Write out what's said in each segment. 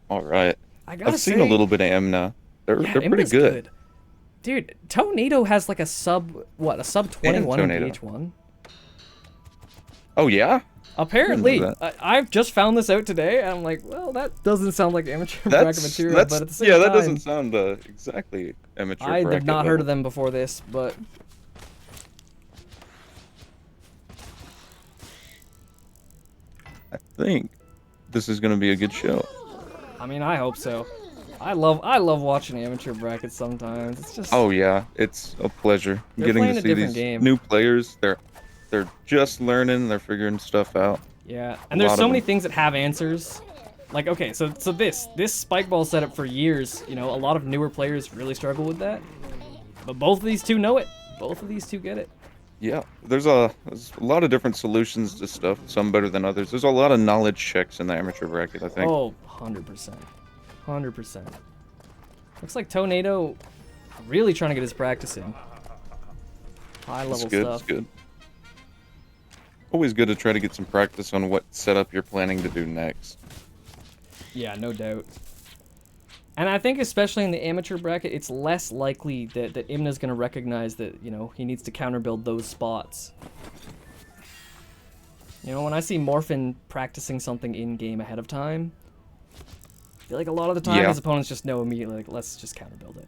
All right. I gotta I've seen a say, little bit of Imna. yeah, They're pretty Imna's good. good. Dude, Toenado has like a sub And 21 in Tornado. VH1. Oh yeah? I didn't know Apparently, that. I've just found this out today, and I'm like, well, that doesn't sound like amateur bracket material, but at the same Yeah, that doesn't time, sound exactly amateur I have bracket not heard of level. them before this, but I think this is gonna be a good show. I mean, I hope so. I love watching amateur brackets sometimes. It's just Oh yeah, it's a pleasure they're getting to playing a see different these game. new players. They're just learning, they're figuring stuff out. Yeah, A and there's lot so of many them. things that have answers. Like, okay, so this spike ball setup for years, you know, a lot of newer players really struggle with that. But both of these two know it. Both of these two get it. Yeah, there's a lot of different solutions to stuff, some better than others. There's a lot of knowledge checks in the amateur bracket, I think. Oh, 100%. 100%. Looks like Toenado really trying to get his practice in. High It's level good, stuff. it's good. Always good to try to get some practice on what setup you're planning to do next. Yeah, no doubt. And I think especially in the amateur bracket, it's less likely that Imna's going to recognize that, you know, he needs to counterbuild those spots. You know, when I see Morphin practicing something in-game ahead of time, I feel like a lot of the time Yeah. his opponents just know immediately, like, let's just counterbuild it.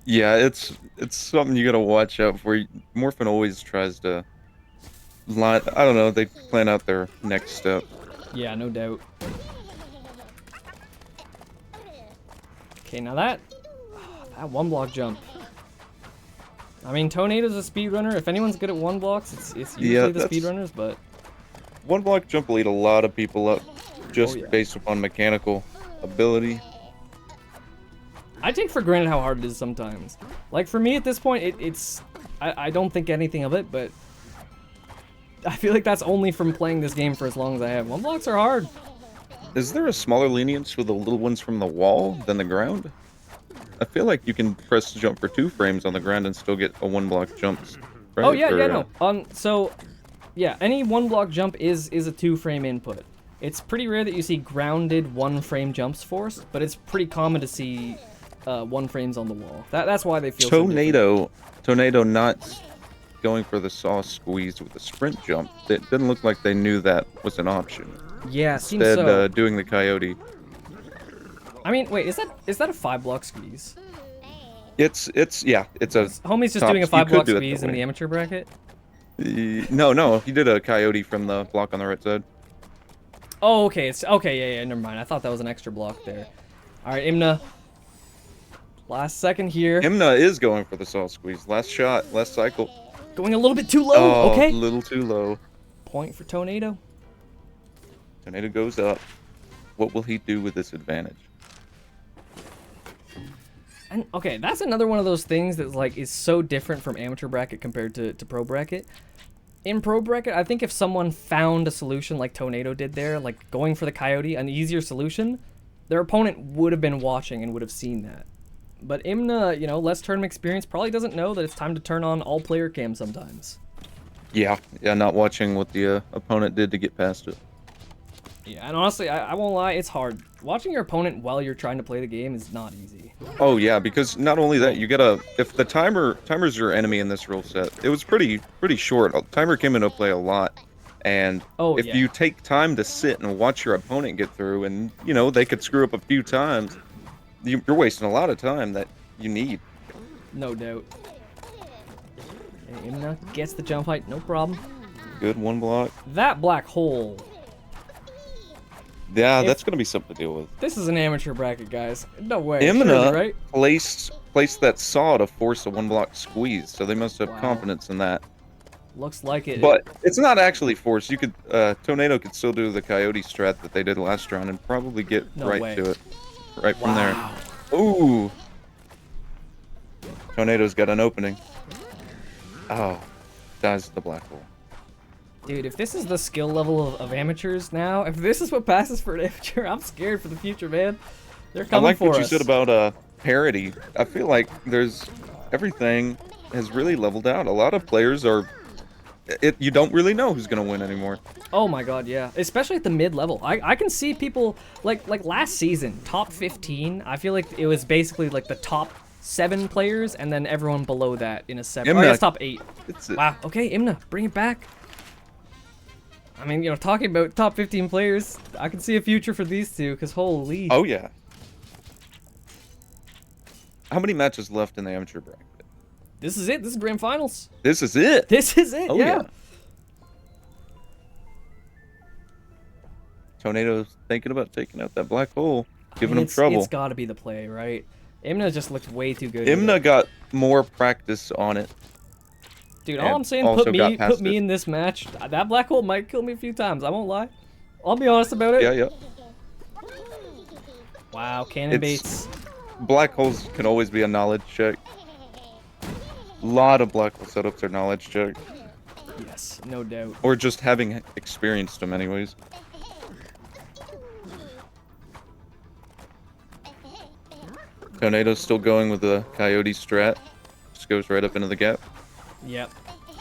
Yeah, it's something you gotta watch out for. Morphin always tries to line. I don't know. They plan out their next step. Yeah, no doubt. Okay, now that one block jump. I mean, Tornado's a speedrunner. If anyone's good at one blocks, it's Yeah, usually the that's speedrunners, but one block jump will eat a lot of people up, just yeah. based upon mechanical ability. I take for granted how hard it is sometimes. Like, for me at this point, I don't think anything of it, but I feel like that's only from playing this game for as long as I have. One blocks are hard. Is there a smaller lenience for the little ones from the wall than the ground? I feel like you can press jump for 2 frames on the ground and still get a one block jump. Right? Oh yeah, Or, yeah, no. So yeah, any one block jump is a 2-frame input. It's pretty rare that you see grounded 1-frame jumps forced, but it's pretty common to see 1 frames on the wall. That's why they feel so different. Tornado not going for the saw squeeze with the sprint jump. It didn't look like they knew that was an option. Yeah, seems Instead, so. doing the coyote. I mean, wait, is that a 5-block squeeze? It's a Homie's just top- doing a you could 5-block do it squeeze that in the way. amateur bracket. No, he did a coyote from the block on the right side. Oh, okay, it's okay. Yeah, never mind. I thought that was an extra block there. All right, Imna. Last second here. Imna is going for the saw squeeze. Last shot, last cycle. Going a little bit too low. Oh, Okay. a little too low. Point for Tornado. Tornado goes up. What will he do with this advantage? And okay, that's another one of those things that like is so different from amateur bracket compared to pro bracket. In pro bracket, I think if someone found a solution like Tornado did there, like going for the coyote, an easier solution, their opponent would have been watching and would have seen that. But Imna, you know, less tournament experience, probably doesn't know that it's time to turn on all player cam sometimes. Yeah, not watching what the opponent did to get past it. Yeah, and honestly, I won't lie, it's hard. Watching your opponent while you're trying to play the game is not easy. Oh yeah, because not only that, you gotta if the timer's your enemy in this rule set. It was pretty short. Timer came into play a lot, and Oh, if yeah. you take time to sit and watch your opponent get through, and you know they could screw up a few times, you're wasting a lot of time that you need. No doubt. Okay, Imna gets the jump height, no problem. Good one block. That black hole. Yeah, If- that's gonna be something to deal with. This is an amateur bracket, guys. No way. Imna Surely, right? placed that saw to force a one block squeeze, so they must have Wow. confidence in that. Looks like it. But it's not actually forced. You could Tornado could still do the coyote strat that they did last round and probably get No right way. to it. Right from Wow. there. Ooh. Tornado's got an opening. Oh. Dies the black hole. Dude, if this is the skill level of amateurs now, if this is what passes for an amateur, I'm scared for the future, man. They're I coming like for what you us. said about parity. I feel like everything has really leveled out. A lot of players are You don't really know who's gonna win anymore. Oh my god, yeah. Especially at the mid level. I can see people like last season, top 15. I feel like it was basically like the top 7 players and then everyone below that in a 7. Imna, I guess top 8. It's Wow. Okay, Imna, bring it back. I mean, you know, talking about top 15 players, I can see a future for these two because holy. Oh yeah. How many matches left in the amateur bracket? This is it. This is grand finals. This is it. This is it. Oh yeah. Toenado's thinking about taking out that black hole, giving him trouble. It's got to be the play, right? Imna just looked way too good. Imna got more practice on it. Dude, all I'm saying, put me in this match. That black hole might kill me a few times. I won't lie. I'll be honest about it. Yeah, yeah. Wow, cannon baits. Black holes can always be a knowledge check. A lot of black hole setups are knowledge check. Yes, no doubt. Or just having experienced them anyways. Toenado's still going with the coyote strat. Just goes right up into the gap. Yep.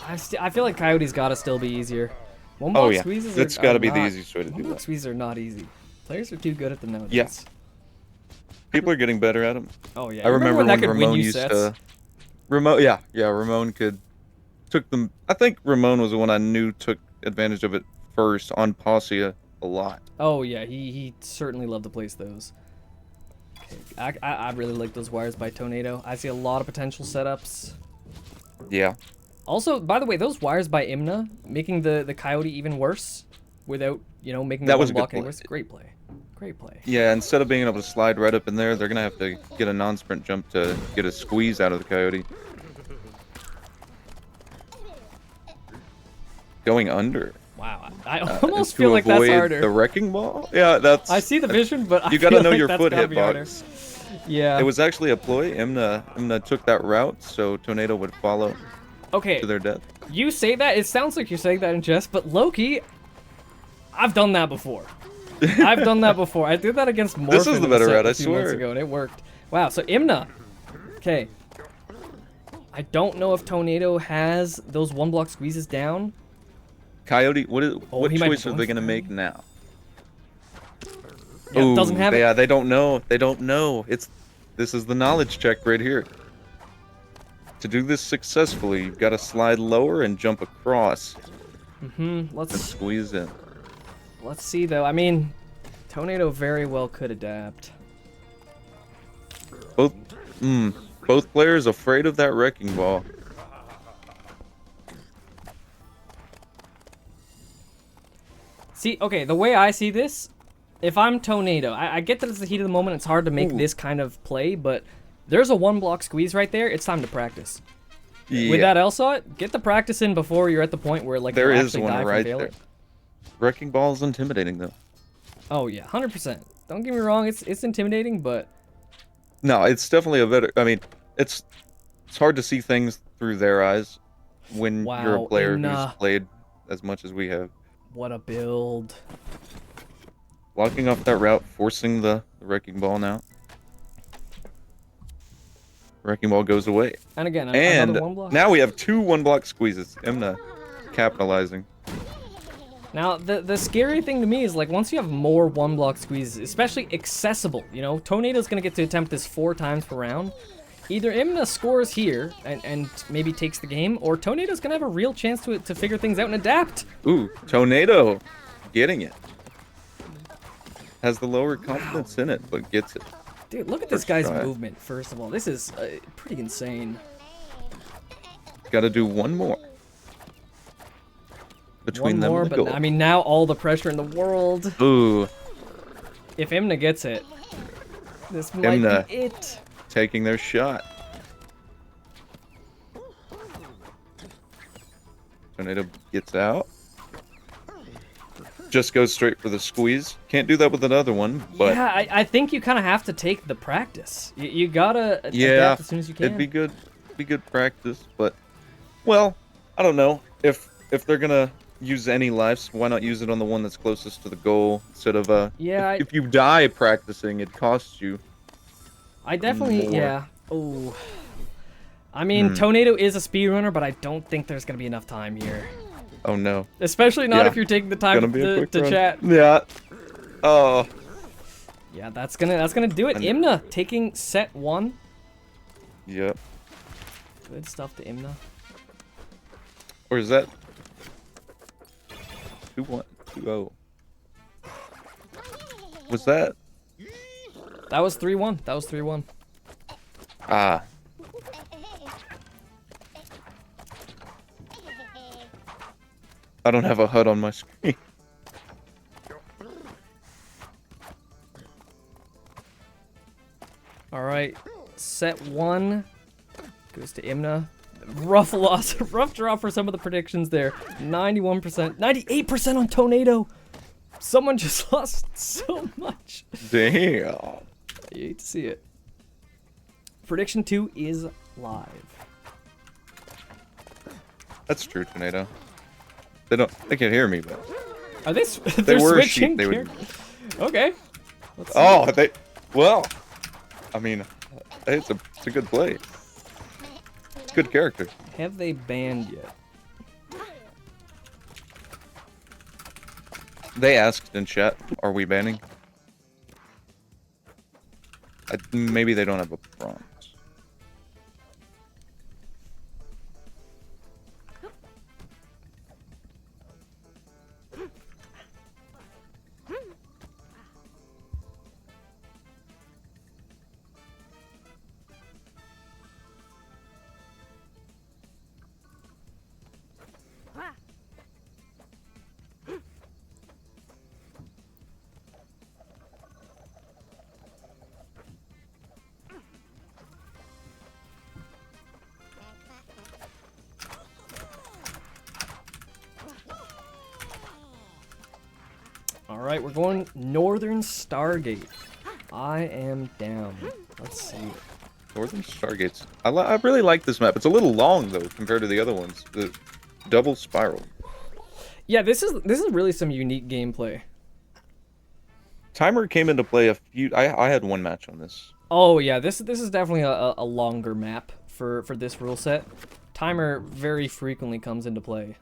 I feel like coyote's got to still be easier. One block squeezes it's got to be not, the easiest way to do one block that. squeezes are not easy. Players are too good at them nowadays. Yeah. People are getting better at them. Oh yeah. I remember when that could Ramon win you used sets? to. Ramon took them. I think Ramon was the one I knew took advantage of it first on Possia a lot. Oh yeah, he certainly loved to place those. Okay. I really like those wires by Toenado. I see a lot of potential setups. Yeah. Also, by the way, those wires by Imna making the coyote even worse without, you know, making the one block any worse. Great play. Great play. Yeah, instead of being able to slide right up in there, they're going to have to get a non-sprint jump to get a squeeze out of the coyote. Going under. Wow, I almost feel like that's harder. The wrecking ball? Yeah, that's... I see the vision, but you got to know your foot hitbox. Yeah. It was actually a ploy. Imna took that route, so Toenado would follow to their death. You say that, it sounds like you're saying that in jest, but Loki, I've done that before. I've done that before. I did that against Morphin. This is the better route, I a few months swear. ago, and it worked. Wow, so Imna. Okay. I don't know if Toenado has those one block squeezes down. Coyote, what choice are they going to make now? Yeah, doesn't have it. Yeah, they don't know. They don't know. This is the knowledge check right here. To do this successfully, you've got to slide lower and jump across. And squeeze in. Let's see though. I mean, Toenado very well could adapt. Both players afraid of that wrecking ball. See, okay, the way I see this, if I'm Toenado, I get that it's the heat of the moment, it's hard to make this kind of play, but there's a one block squeeze right there, it's time to practice. Yeah. With that LSOT, get the practice in before you're at the point where like there you is actually one die right from there. Wrecking ball is intimidating though. Oh yeah, 100%. Don't get me wrong, it's intimidating, but... No, it's definitely a better, I mean, it's hard to see things through their eyes when you're a player who's played as much as we have. What a build. Blocking off that route, forcing the wrecking ball now. Wrecking ball goes away. And again, and another one block. Now we have 2 one-block squeezes. Imna capitalizing. Now, the scary thing to me is, like, once you have more one-block squeezes, especially accessible, you know, Toenado's going to get to attempt this 4 times per round. Either Imna scores here and maybe takes the game, or Toenado's going to have a real chance to figure things out and adapt. Ooh, Toenado getting it. Has the lower confidence in it, but gets it. Dude, look at this guy's movement, first of all. This is pretty insane. Got to do one more. Between them and the goal. I mean, now all the pressure in the world. Ooh. If Imna gets it, this might be it. Taking their shot. Toenado gets out. Just goes straight for the squeeze. Can't do that with another one, but... Yeah, I think you kind of have to take the practice. You gotta adapt as soon as you can. It'd be good practice, but... Well, I don't know. If they're gonna use any lives, why not use it on the one that's closest to the goal instead of if you die practicing, it costs you. I definitely I mean, Toenado is a speedrunner, but I don't think there's gonna be enough time here. Oh no. Especially not Yeah. if you're taking the time to run. chat. Yeah. Oh. Yeah, that's gonna do it. Imna taking set 1. Yep. Good stuff to Imna. Or is that 2-1, 2-0? Was that? That was 3-1. That was 3-1. Ah. I don't have a HUD on my screen. All right, set 1 goes to Imna. Rough loss, rough draw for some of the predictions there. 91%, 98% on Toenado. Someone just lost so much. Damn. You hate to see it. Prediction 2 is live. That's true, Toenado. They can't hear me, but Are they? if They're they were a switching. sheep, they would. Okay. Let's see. Oh, well. I mean, it's a good play. Good character. Have they banned yet? They asked in chat, "Are we banning?" Maybe they don't have a prompt. All right, we're going Northern Stargate. I am down. Let's see. Northern Stargates. I really like this map. It's a little long though compared to the other ones. The double spiral. Yeah, this is really some unique gameplay. Timer came into play a few. I had one match on this. Oh yeah, this is definitely a longer map for this rule set. Timer very frequently comes into play.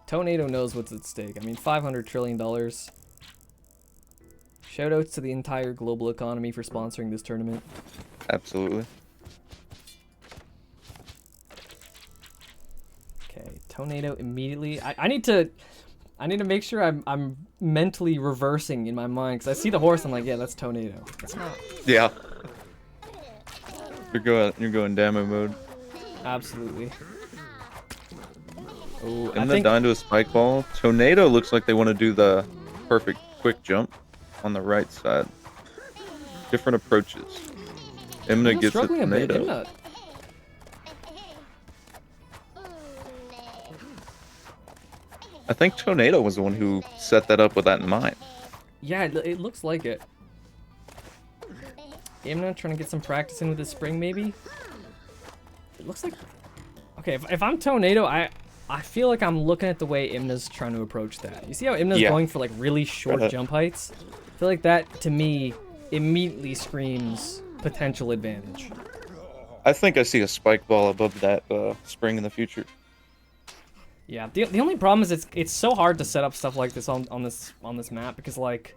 Toenado knows what's at stake. I mean, $500 trillion. Shoutouts to the entire global economy for sponsoring this tournament. Absolutely. Okay, Toenado immediately. I need to make sure I'm mentally reversing in my mind because I see the horse. I'm like, yeah, that's Toenado. It's not. Yeah. You're going demo mode. Absolutely. Oh, I'm gonna down to a spike ball. Toenado looks like they want to do the perfect quick jump on the right side. Different approaches. Imna gets a Toenado. I think Toenado was the one who set that up with that in mind. Yeah, it looks like it. Imna trying to get some practice in with his spring, maybe? It looks like... Okay, if I'm Toenado, I feel like I'm looking at the way Imna's trying to approach that. You see how Imna's going for like really short jump heights? I feel like that, to me, immediately screams potential advantage. I think I see a spike ball above that spring in the future. Yeah, the only problem is it's so hard to set up stuff like this on this map because like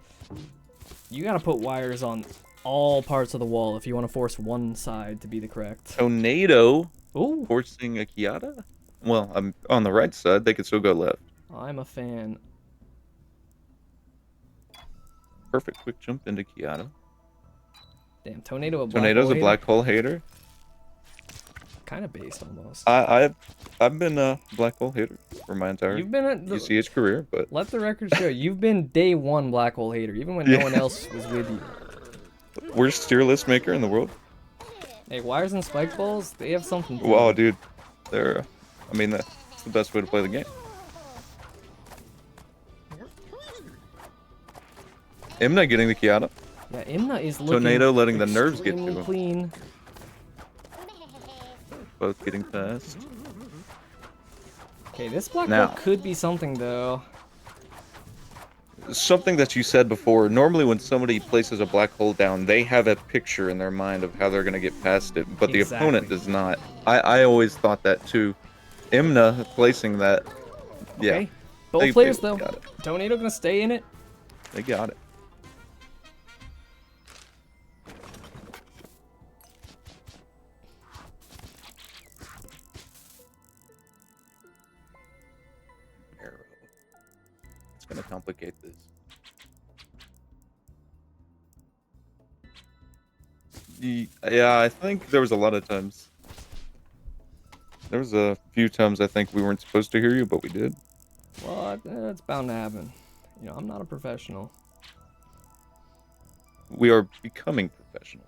you gotta put wires on all parts of the wall if you want to force one side to be the correct. Toenado Ooh. forcing a Kiata? Well, I'm on the right side. They could still go left. I'm a fan. Perfect quick jump into Kiata. Damn, Toenado. Toenado's a black hole hater. Kind of based almost. I've been a black hole hater for my entire UCH career, but let the record show you've been day one black hole hater, even when no one else was with you. Worst tier list maker in the world. Hey, wires and spike balls, they have something. Wow, dude, they're. I mean, that's the best way to play the game. Imna getting the Kiata. Yeah, Imna is looking Toenado letting the nerves get to him. Clean. Both getting past. Okay, this black hole could be something though. Something that you said before. Normally, when somebody places a black hole down, they have a picture in their mind of how they're gonna get past it, but the opponent does not. I always thought that too. Imna placing that. Yeah. Okay. Both players, though. Toenado gonna stay in it. They got it. Arrow. It's gonna complicate this. Yeah, I think there was a lot of times. There was a few times I think we weren't supposed to hear you, but we did. Well, that's bound to happen. You know, I'm not a professional. We are becoming professional.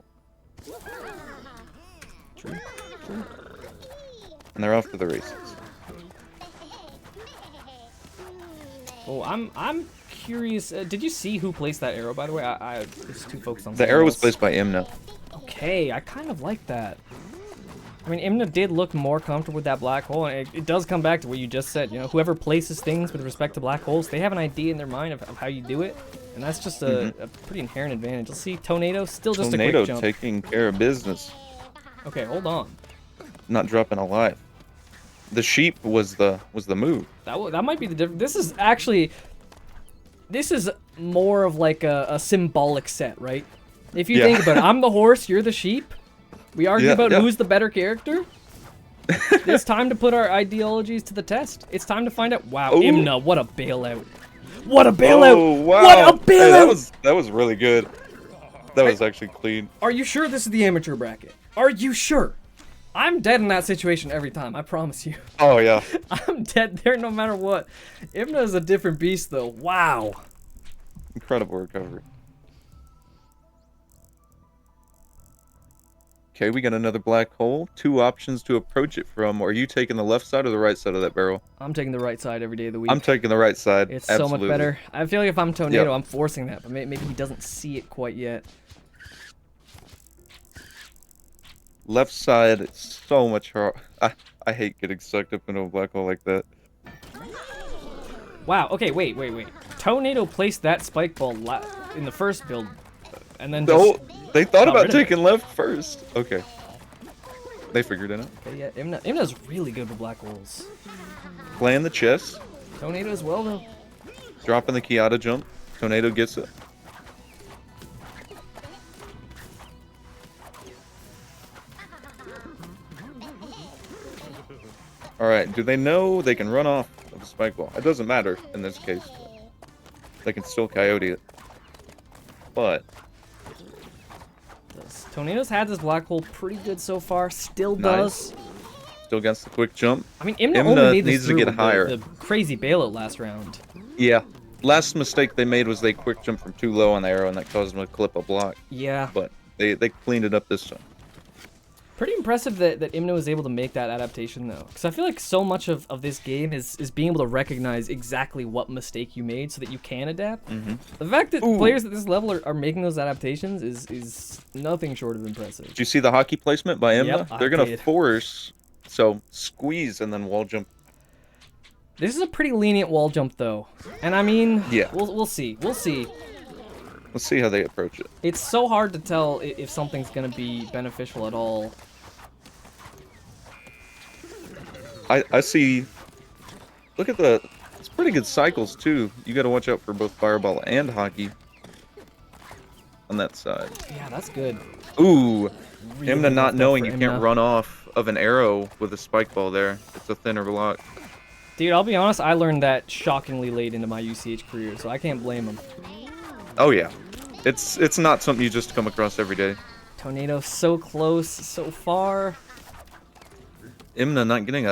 True. True. And they're off to the races. Oh, I'm curious. Did you see who placed that arrow, by the way? I was too focused on the arrow was placed by Imna. Okay, I kind of like that. I mean, Imna did look more comfortable with that black hole, and it does come back to what you just said. You know, whoever places things with respect to black holes, they have an idea in their mind of how you do it, and that's just a pretty inherent advantage. You'll see Toenado still just a quick jump. Toenado taking care of business. Okay, hold on. Not dropping a life. The sheep was the move. That might be the difference. This is more of like a symbolic set, right? If you think about it, I'm the horse, you're the sheep. We argue about who's the better character. It's time to put our ideologies to the test. It's time to find out. Wow, Imna, what a bailout! What a bailout! Oh, wow. What a bailout! Hey, that was really good. That was actually clean. Are you sure this is the amateur bracket? Are you sure? I'm dead in that situation every time, I promise you. Oh, yeah. I'm dead there no matter what. Imna is a different beast, though. Wow. Incredible recovery. Okay, we got another black hole. 2 options to approach it from. Are you taking the left side or the right side of that barrel? I'm taking the right side every day of the week. I'm taking the right side. It's so much better. I feel like if I'm Toenado, I'm forcing that, but maybe he doesn't see it quite yet. Left side, it's so much hard. I hate getting sucked up into a black hole like that. Wow, okay, wait. Toenado placed that spike ball in the first build, and then just... They thought about taking left first. Okay. They figured it out. Okay, yeah, Imna's really good with black holes. Playing the chess. Toenado as well, though. Dropping the Kiata jump. Toenado gets it. Alright, do they know they can run off of the spike ball? It doesn't matter in this case. They can still coyote it. But... Toenado's had this black hole pretty good so far. Still does. Still gets the quick jump. I mean, Imna only made this needs to get higher. The crazy bailout last round. Yeah. Last mistake they made was they quick jumped from too low on the arrow, and that caused them to clip a block. Yeah. But they cleaned it up this time. Pretty impressive that Imna was able to make that adaptation, though. Because I feel like so much of this game is being able to recognize exactly what mistake you made so that you can adapt. The fact that players at this level are making those adaptations is nothing short of impressive. Did you see the hockey placement by Imna? Yep, They're going to force, so squeeze and then wall jump. This is a pretty lenient wall jump, though. And I mean, yeah, we'll see. We'll see. Let's see how they approach it. It's so hard to tell if something's going to be beneficial at all. I see. Look at it's pretty good cycles too. You got to watch out for both fireball and hockey on that side. Yeah, that's good. Ooh, Really Imna not knowing you Imna. can't run off of an arrow with a spike ball there. It's a thinner block. Dude, I'll be honest, I learned that shockingly late into my UCH career, so I can't blame him. Oh yeah, it's not something you just come across every day. Toenado so close, so far. Imna not getting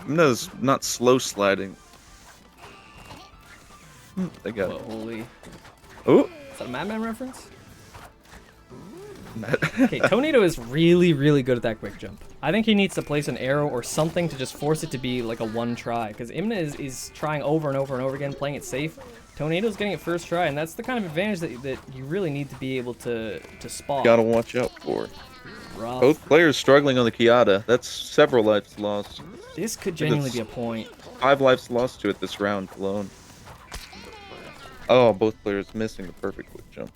Imna's not slow sliding. They got it. Holy. Oh. Is that a Madman reference? Okay, Toenado is really, really good at that quick jump. I think he needs to place an arrow or something to just force it to be like a one try. Because Imna is trying over and over and over again, playing it safe. Toenado's getting it first try, and that's the kind of advantage that you really need to be able to spot. Gotta watch out for. Rough. Both players struggling on the Kiata. That's several lives lost. This could genuinely be a point. 5 lives lost to it this round alone. Oh, both players missing the perfect quick jump.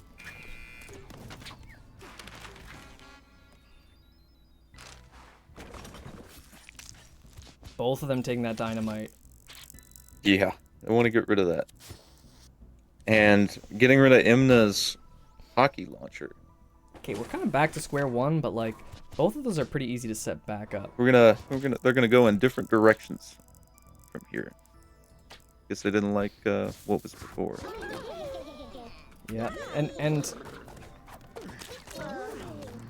Both of them taking that dynamite. Yeah, I want to get rid of that. And getting rid of Imna's hockey launcher. Okay, we're kind of back to square one, but like both of those are pretty easy to set back up. They're gonna go in different directions from here. Guess they didn't like what was before. Yeah, and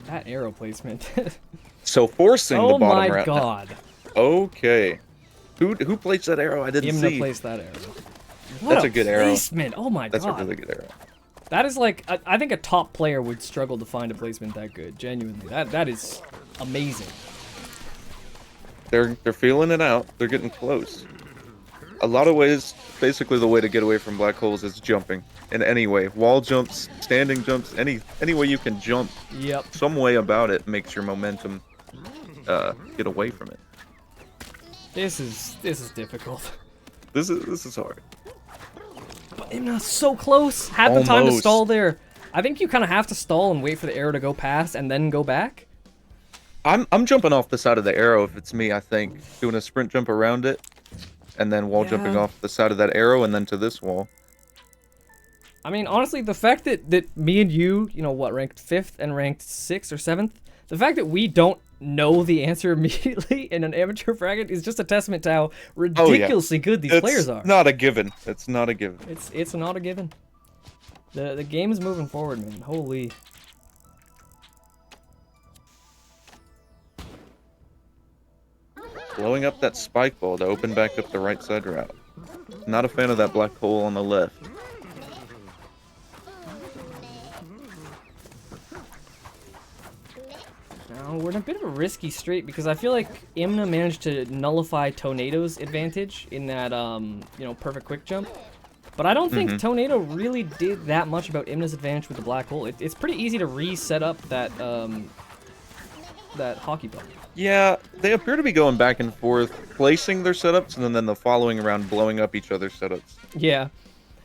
that arrow placement. So forcing the bottom Oh my route. god. Okay. Who placed that arrow? I didn't see. Imna placed that arrow. That's a good arrow. Placement. Oh my god. That's a really good arrow. That is like, I think a top player would struggle to find a placement that good. Genuinely, that is amazing. They're feeling it out. They're getting close. A lot of ways, basically the way to get away from black holes is jumping. In any way, wall jumps, standing jumps, any way you can jump. Yep. Some way about it makes your momentum get away from it. This is difficult. This is hard. But Imna's so close. Had the time to Almost. stall there. I think you kind of have to stall and wait for the arrow to go past and then go back. I'm jumping off the side of the arrow if it's me. I think doing a sprint jump around it, and then wall jumping off the side of that arrow and then to this wall. I mean, honestly, the fact that me and you know what, ranked 5th and ranked 6th or 7th, the fact that we don't know the answer immediately in an amateur bracket is just a testament to how ridiculously good these players are. It's not a given. It's not a given. It's not a given. The game is moving forward, man. Holy. Blowing up that spike ball to open back up the right side route. Not a fan of that black hole on the left. Now, we're in a bit of a risky streak because I feel like Imna managed to nullify Toenado's advantage in that, you know, perfect quick jump. But I don't think Toenado really did that much about Imna's advantage with the black hole. It's pretty easy to reset up that, that hockey puck. Yeah, they appear to be going back and forth, placing their setups, and then the following round blowing up each other's setups. Yeah.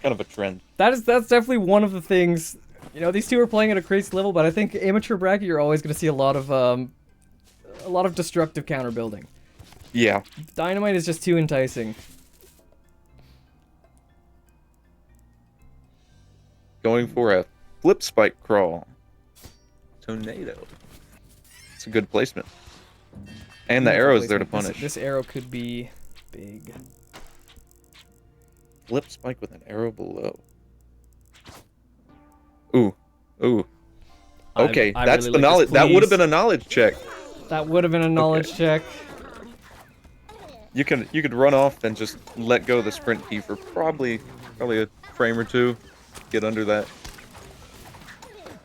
Kind of a trend. That's definitely one of the things. You know, these two are playing at a crazy level, but I think amateur bracket, you're always going to see a lot of destructive counter building. Yeah. Dynamite is just too enticing. Going for a flip spike crawl. Toenado. It's a good placement. And the arrow's there to punish. This arrow could be big. Flip spike with an arrow below. Ooh. Ooh. Okay, that's really the knowledge. like this, that would have been a knowledge check. That would have been a knowledge check. You could run off and just let go of the sprint key for probably a frame or two. Get under that.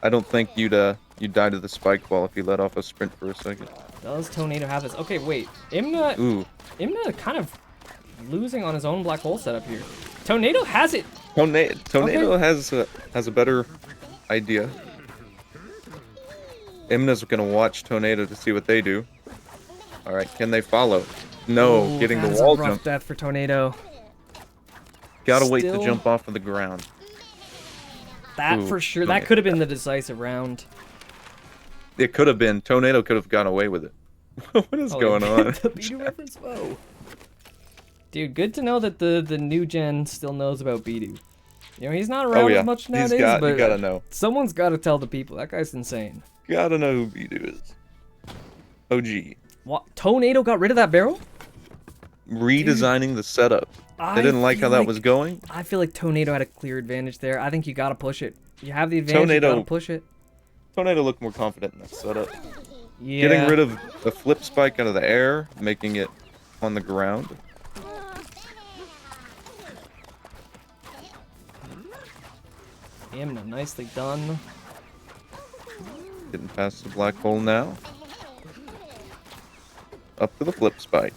I don't think you'd die to the spike wall if you let off a sprint for a second. Does Toenado have this? Okay, wait. Imna kind of losing on his own black hole setup here. Toenado has it. Toenado has a better idea. Imna's gonna watch Toenado to see what they do. All right, can they follow? No, Ooh, getting the that's wall a rough jump. death for Toenado. Gotta wait to jump off of the ground. That Ooh, for sure. Toenado. That could have been the decisive round. It could have been. Toenado could have gone away with it. What is going on? The Beedoo reference? Whoa. Dude, good to know that the new gen still knows about Beedoo. You know, he's not around as much nowadays, but you gotta know. Someone's got to tell the people. That guy's insane. Gotta know who Beedoo is. OG. What? Toenado got rid of that barrel? Redesigning the setup. They didn't like how that was going. I feel like Toenado had a clear advantage there. I think you got to push it. You have the advantage, you got to push it. Toenado looked more confident in that setup. Yeah. Getting rid of the flip spike out of the air, making it on the ground. Imna, nicely done. Getting past the black hole now. Up to the flip spike.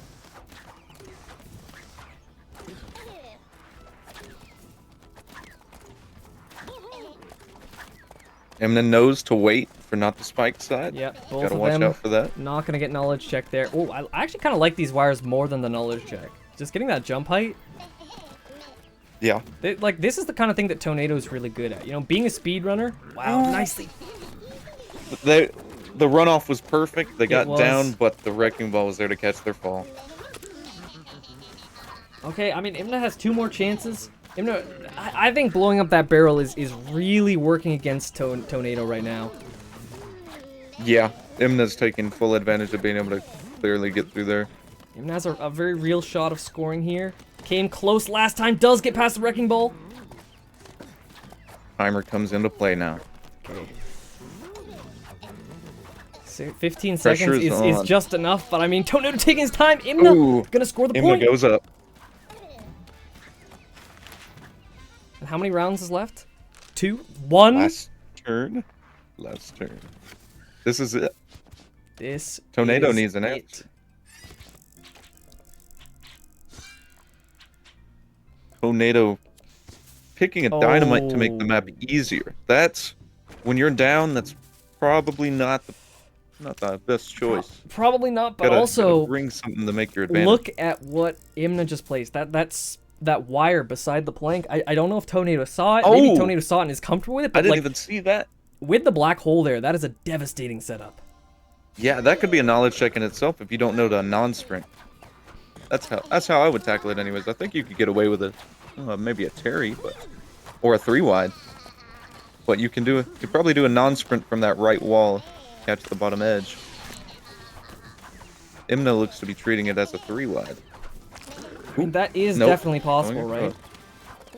Imna knows to wait for not the spike side. Yep, both Gotta of watch them out for that. not going to get knowledge check there. Oh, I actually kind of like these wires more than the knowledge check. Just getting that jump height. Yeah. Like, this is the kind of thing that Toenado is really good at. You know, being a speedrunner. Wow, nicely. The runoff was perfect. They got down, but the wrecking ball was there to catch their fall. Okay, I mean, Imna has 2 more chances. Imna, I think blowing up that barrel is really working against Toenado right now. Yeah, Imna's taking full advantage of being able to clearly get through there. Imna has a very real shot of scoring here. Came close last time, does get past the Wrecking Ball. Timer comes into play now. Okay. 15 seconds is just enough, but I mean, Toenado taking his time. Imna gonna score the point. Imna goes up. And how many rounds is left? 2? 1? Last turn. Last turn. This is it. This Toenado is needs an it. answer. Toenado picking a dynamite to make the map easier. That's when you're down. That's probably not the best choice. Probably not, but also gotta bring something to make your advantage. Look at what Imna just placed. That's that wire beside the plank. I don't know if Toenado saw it. Maybe Toenado saw it and is comfortable with it. But I didn't even see that. With the black hole there, that is a devastating setup. Yeah, that could be a knowledge check in itself if you don't know the non-sprint. That's how I would tackle it anyways. I think you could get away with it, maybe a Terry, or a 3-wide. But you can probably do a non-sprint from that right wall, catch the bottom edge. Imna looks to be treating it as a 3-wide. I mean, that is definitely possible, right?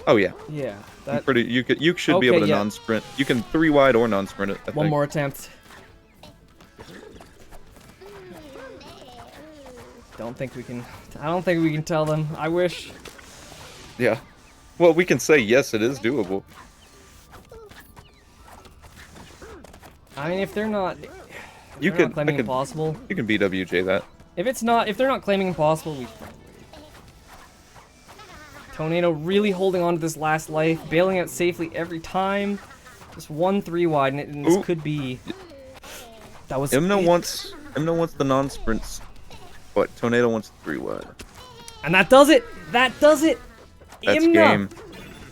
Oh yeah. Yeah. You should be able to non-sprint. You can 3-wide or non-sprint it. I think. One more attempt. I don't think we can tell them. I wish. Yeah. Well, we can say yes, it is doable. I mean, if they're not, You can claiming impossible. You can BWJ that. If they're not claiming impossible, we probably. Toenado really holding on to this last life, bailing out safely every time. Just 1 3-wide, and this could be. That was. Imna wants the non-sprints, but Toenado wants the 3-wide. And that does it. That does it. That's Imna. game.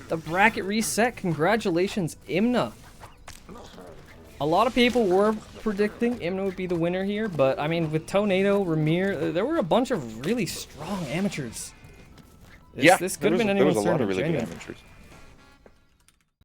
The bracket reset. Congratulations, Imna. A lot of people were predicting Imna would be the winner here, but I mean, with Toenado, Ramir, there were a bunch of really strong amateurs. This could have been anyone's turn. There was a lot of really good amateurs.